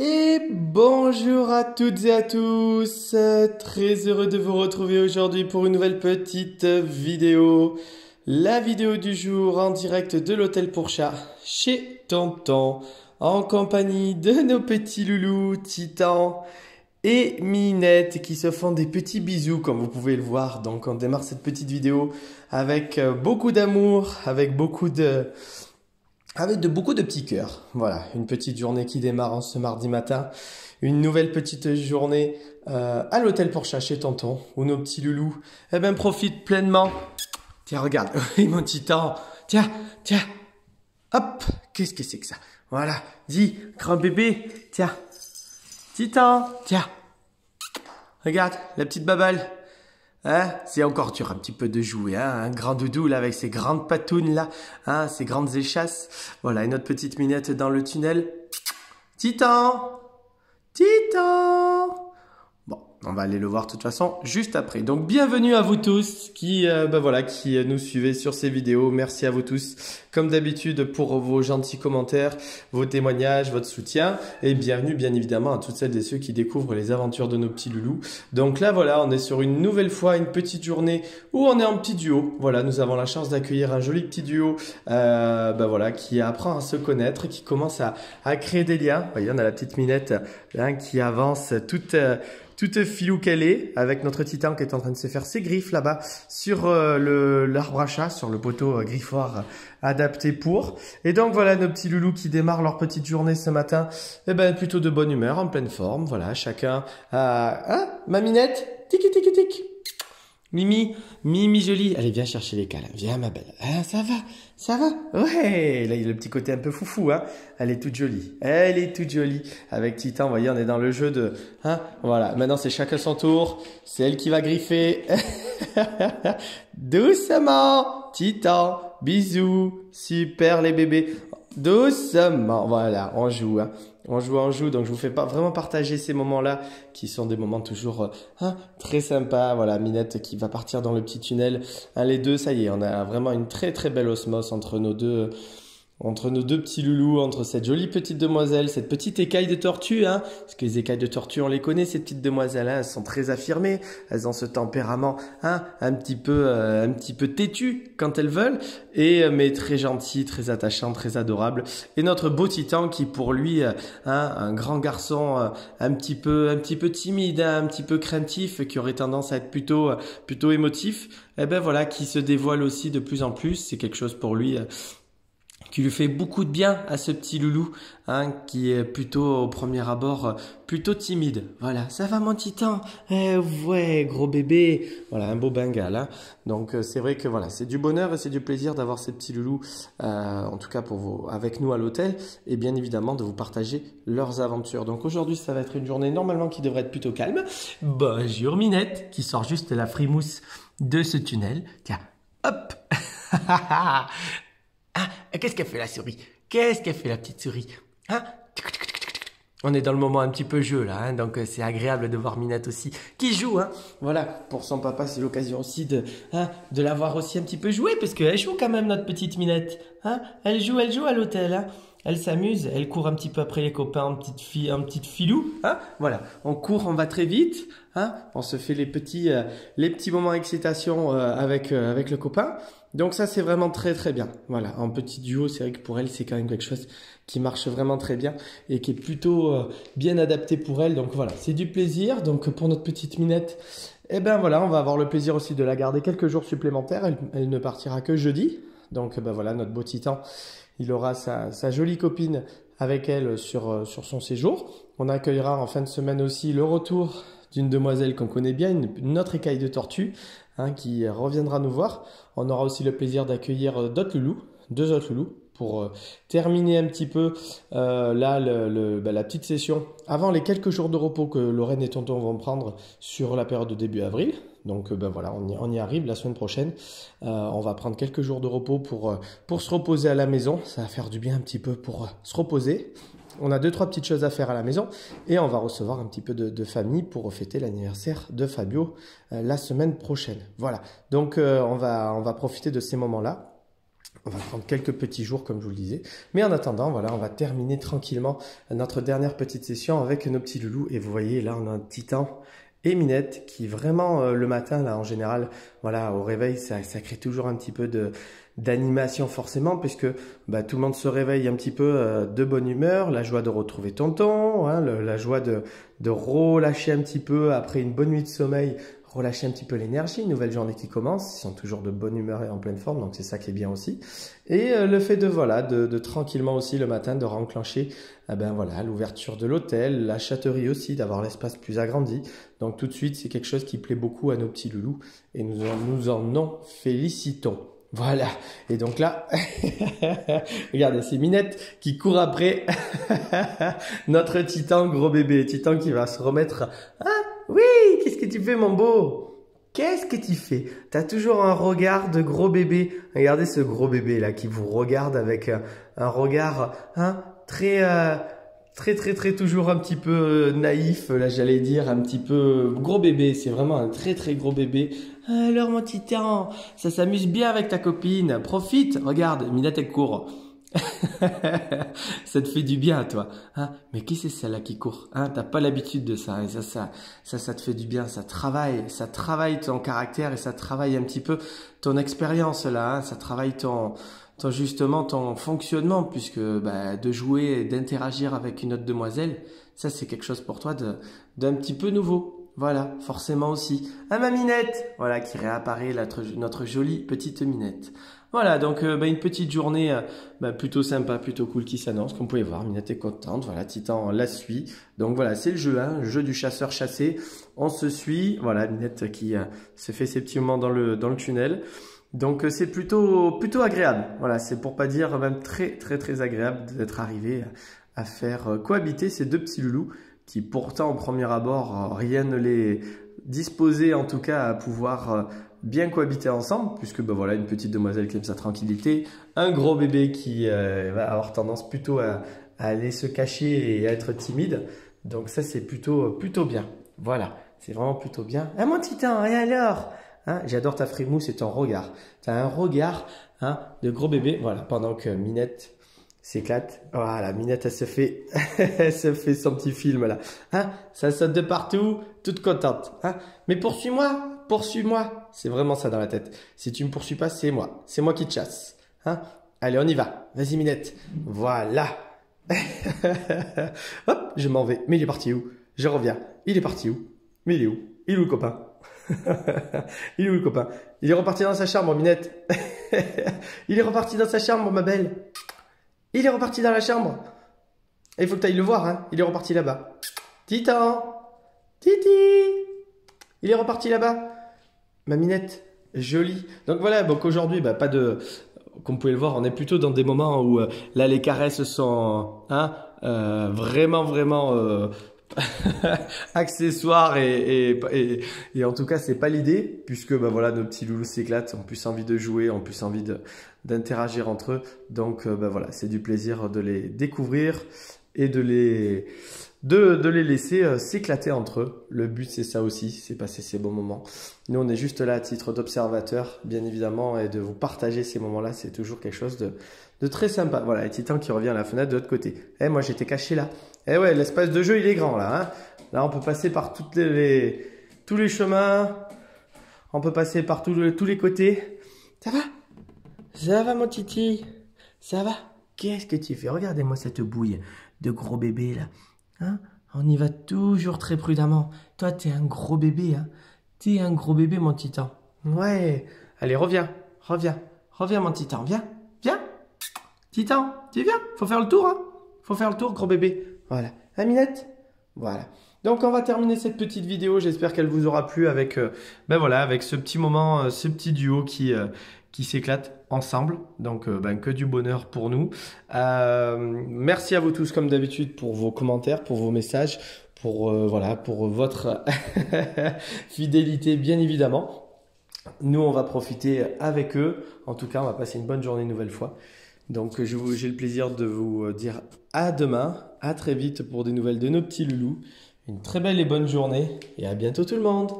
Et bonjour à toutes et à tous, très heureux de vous retrouver aujourd'hui pour une nouvelle petite vidéo. La vidéo du jour en direct de l'hôtel pour chat chez Tonton, en compagnie de nos petits loulous, Titan et Minette qui se font des petits bisous comme vous pouvez le voir. Donc on démarre cette petite vidéo avec beaucoup d'amour, avec beaucoup de petits cœurs. Voilà, une petite journée qui démarre en ce mardi matin. Une nouvelle petite journée à l'hôtel pour chat chez Tonton, où nos petits loulous profitent pleinement. Tiens, regarde, oui, mon Titan. Tiens, hop, qu'est-ce que c'est que ça? Voilà, dis, grand bébé, tiens. Titan, tiens. Regarde, la petite babale. Hein, c'est encore dur un petit peu de jouer, hein, un grand doudou là avec ses grandes patounes là, hein, ses grandes échasses. Voilà, et notre petite Minette dans le tunnel. Titan, Titan. Bon, on va aller le voir de toute façon juste après. Donc bienvenue à vous tous qui nous suivez sur ces vidéos. Merci à vous tous, comme d'habitude, pour vos gentils commentaires, vos témoignages, votre soutien. Et bienvenue bien évidemment à toutes celles et ceux qui découvrent les aventures de nos petits loulous. Donc là voilà, on est sur une nouvelle fois une petite journée où on est en petit duo. Voilà, nous avons la chance d'accueillir un joli petit duo qui apprend à se connaître, qui commence à créer des liens. Vous voyez, on a la petite Minette hein, qui avance toute filou qu'elle est, avec notre Titan qui est en train de se faire ses griffes là-bas sur l'arbre à chat, sur le poteau griffoir adapté pour. Et donc voilà nos petits loulous qui démarrent leur petite journée ce matin, plutôt de bonne humeur, en pleine forme. Voilà, chacun ma Minette, tiki tiki tic. Mimi jolie, allez viens chercher les câlins, viens ma belle, ah, ça va, ouais, là il y a le petit côté un peu foufou, hein, elle est toute jolie, avec Titan, vous voyez on est dans le jeu de, hein, voilà, maintenant c'est chacun son tour, c'est elle qui va griffer, doucement, Titan, bisous, super les bébés, doucement, voilà, on joue, hein. On joue, donc je vous fais pas vraiment partager ces moments-là qui sont des moments toujours très sympas. Voilà, Minette qui va partir dans le petit tunnel. Hein, les deux, ça y est, on a vraiment une très très belle osmose entre nos deux petits loulous, entre cette jolie petite demoiselle, cette petite écaille de tortue, hein, parce que les écailles de tortue, on les connaît, ces petites demoiselles, hein, elles sont très affirmées, elles ont ce tempérament, hein, un petit peu têtu quand elles veulent, mais très gentil, très attachant, très adorable. Et notre beau Titan qui pour lui, un grand garçon, un petit peu timide, hein, un petit peu craintif, qui aurait tendance à être plutôt émotif, qui se dévoile aussi de plus en plus. C'est quelque chose pour lui qui lui fait beaucoup de bien à ce petit loulou, hein, qui est plutôt au premier abord plutôt timide. Voilà, ça va mon Titan? Ouais, gros bébé. Voilà, un beau bengal. Hein. Donc c'est vrai que voilà, c'est du bonheur et c'est du plaisir d'avoir ces petits loulous, en tout cas avec nous à l'hôtel, et bien évidemment de vous partager leurs aventures. Donc aujourd'hui, ça va être une journée normalement qui devrait être plutôt calme. Bonjour Minette, qui sort juste la frimousse de ce tunnel. Tiens, hop. Ah, qu'est-ce qu'elle fait la souris? Qu'est-ce qu'elle fait la petite souris? Hein? On est dans le moment un petit peu jeu là, hein, donc c'est agréable de voir Minette aussi qui joue. Hein. Voilà, pour son papa c'est l'occasion aussi de la voir aussi un petit peu jouer, parce qu'elle joue quand même notre petite Minette. Hein. Elle joue à l'hôtel. Hein. Elle s'amuse, elle court un petit peu après les copains en petite filou. Hein. Voilà, on court, on va très vite. Hein. On se fait les petits moments d'excitation avec le copain. Donc ça c'est vraiment très très bien. Voilà, en petit duo, c'est vrai que pour elle c'est quand même quelque chose qui marche vraiment très bien et qui est plutôt bien adapté pour elle. Donc voilà, c'est du plaisir. Donc pour notre petite Minette, on va avoir le plaisir aussi de la garder quelques jours supplémentaires. Elle ne partira que jeudi. Donc voilà, notre beau Titan, il aura sa jolie copine avec elle sur son séjour. On accueillera en fin de semaine aussi le retour d'une demoiselle qu'on connaît bien, une autre écaille de tortue, hein, qui reviendra nous voir. On aura aussi le plaisir d'accueillir deux autres loulous, pour terminer un petit peu la petite session avant les quelques jours de repos que Lorraine et Tonton vont prendre sur la période de début avril. Donc on y arrive la semaine prochaine. On va prendre quelques jours de repos pour se reposer à la maison. Ça va faire du bien un petit peu pour se reposer. On a 2-3 petites choses à faire à la maison et on va recevoir un petit peu de famille pour fêter l'anniversaire de Fabio la semaine prochaine. Voilà, donc on va profiter de ces moments-là On va prendre quelques petits jours, comme je vous le disais. Mais en attendant, voilà, on va terminer tranquillement notre dernière petite session avec nos petits loulous. Et vous voyez, là, on a un Titan et Minette qui vraiment, le matin, là, en général, voilà, au réveil, ça crée toujours un petit peu d'animation forcément, puisque bah, tout le monde se réveille un petit peu de bonne humeur, la joie de retrouver tonton, hein, la joie de relâcher un petit peu après une bonne nuit de sommeil, relâcher un petit peu l'énergie, une nouvelle journée qui commence, ils sont toujours de bonne humeur et en pleine forme, donc c'est ça qui est bien aussi. Et le fait de voilà, de tranquillement aussi le matin, de renclencher ben voilà, l'ouverture de l'hôtel, la châterie aussi, d'avoir l'espace plus agrandi. Donc tout de suite, c'est quelque chose qui plaît beaucoup à nos petits loulous et nous en félicitons. Voilà, et donc là, regardez, c'est Minette qui court après notre Titan gros bébé, Titan qui va se remettre. Ah oui, qu'est-ce que tu fais mon beau? Qu'est-ce que tu fais? T'as toujours un regard de gros bébé. Regardez ce gros bébé là qui vous regarde avec un regard hein, très toujours un petit peu naïf, là j'allais dire, un petit peu gros bébé, c'est vraiment un très gros bébé. Alors mon Titan, ça s'amuse bien avec ta copine, profite, regarde, Minette elle court. Ça te fait du bien toi, hein? Mais qui c'est celle-là qui court, hein? T'as pas l'habitude de ça, et ça te fait du bien, ça travaille ton caractère et ça travaille un petit peu ton expérience là, hein? Ça travaille justement ton fonctionnement, puisque bah, de jouer et d'interagir avec une autre demoiselle, ça c'est quelque chose pour toi d'un petit peu nouveau. Voilà, forcément aussi. Ah ma Minette, voilà qui réapparaît notre jolie petite Minette. Voilà, donc bah, une petite journée bah, plutôt sympa, plutôt cool qui s'annonce. Comme vous pouvez voir, Minette est contente. Voilà, Titan la suit. Donc voilà, c'est le jeu, hein, le jeu du chasseur-chassé. On se suit. Voilà, Minette qui se fait ses petits moments dans le tunnel. Donc c'est plutôt agréable. Voilà, c'est pour pas dire même très agréable d'être arrivé à faire cohabiter ces deux petits loulous qui pourtant au premier abord rien ne les disposait en tout cas à pouvoir bien cohabiter ensemble, puisque ben voilà, une petite demoiselle qui aime sa tranquillité, un gros bébé qui va avoir tendance plutôt à aller se cacher et à être timide. Donc ça c'est plutôt bien. Voilà, c'est vraiment plutôt bien. Ah mon Titan, et alors hein, j'adore ta frimousse et ton regard. Tu as un regard hein, de gros bébé. Voilà, pendant que Minette s'éclate. Voilà, Minette, elle se fait son petit film là. Hein, ça saute de partout, toute contente. Hein, mais poursuis-moi, poursuis-moi. C'est vraiment ça dans la tête. Si tu me poursuis pas, c'est moi qui te chasse. Hein, allez, on y va. Vas-y Minette. Voilà. Hop, je m'en vais. Mais il est parti où? Je reviens. Il est parti où? Mais il est où? Il est où le copain? Il est où le copain? Il est reparti dans sa chambre, Minette. Il est reparti dans sa chambre, ma belle. Il est reparti dans la chambre. Il faut que tu ailles le voir, hein. Il est reparti là-bas. Titan, Titi, il est reparti là-bas. Ma Minette, jolie. Donc voilà, donc aujourd'hui, bah, pas de... Comme vous pouvez le voir, on est plutôt dans des moments où là, les caresses sont hein, vraiment accessoires et en tout cas c'est pas l'idée, puisque bah voilà, nos petits loulous s'éclatent, ont plus envie de jouer, ont plus envie d'interagir entre eux, donc bah voilà, c'est du plaisir de les découvrir et de les laisser s'éclater entre eux. Le but c'est ça aussi, c'est passer ces bons moments. Nous on est juste là à titre d'observateur bien évidemment, et de vous partager ces moments là, c'est toujours quelque chose de très sympa. Voilà, et Titan qui revient à la fenêtre de l'autre côté. Eh moi j'étais caché là. Eh ouais, l'espace de jeu il est grand là, hein. Là on peut passer par tous les chemins, on peut passer par tous les côtés. Ça va? Ça va mon Titi? Ça va? Qu'est-ce que tu fais? Regardez-moi cette bouille de gros bébé là. Hein? On y va toujours très prudemment. Toi t'es un gros bébé, hein. T'es un gros bébé mon Titan. Ouais. Allez, reviens mon Titan, viens. Titan, tu viens? Faut faire le tour, hein. Faut faire le tour, gros bébé. Voilà. Hein, Minette? Voilà. Donc, on va terminer cette petite vidéo. J'espère qu'elle vous aura plu avec, ben voilà, avec ce petit moment, ce petit duo qui s'éclate ensemble. Donc, ben, que du bonheur pour nous. Merci à vous tous, comme d'habitude, pour vos commentaires, pour vos messages, pour, voilà, pour votre fidélité, bien évidemment. Nous, on va profiter avec eux. En tout cas, on va passer une bonne journée une nouvelle fois. Donc, j'ai le plaisir de vous dire à demain, à très vite pour des nouvelles de nos petits loulous. Une très belle et bonne journée et à bientôt tout le monde.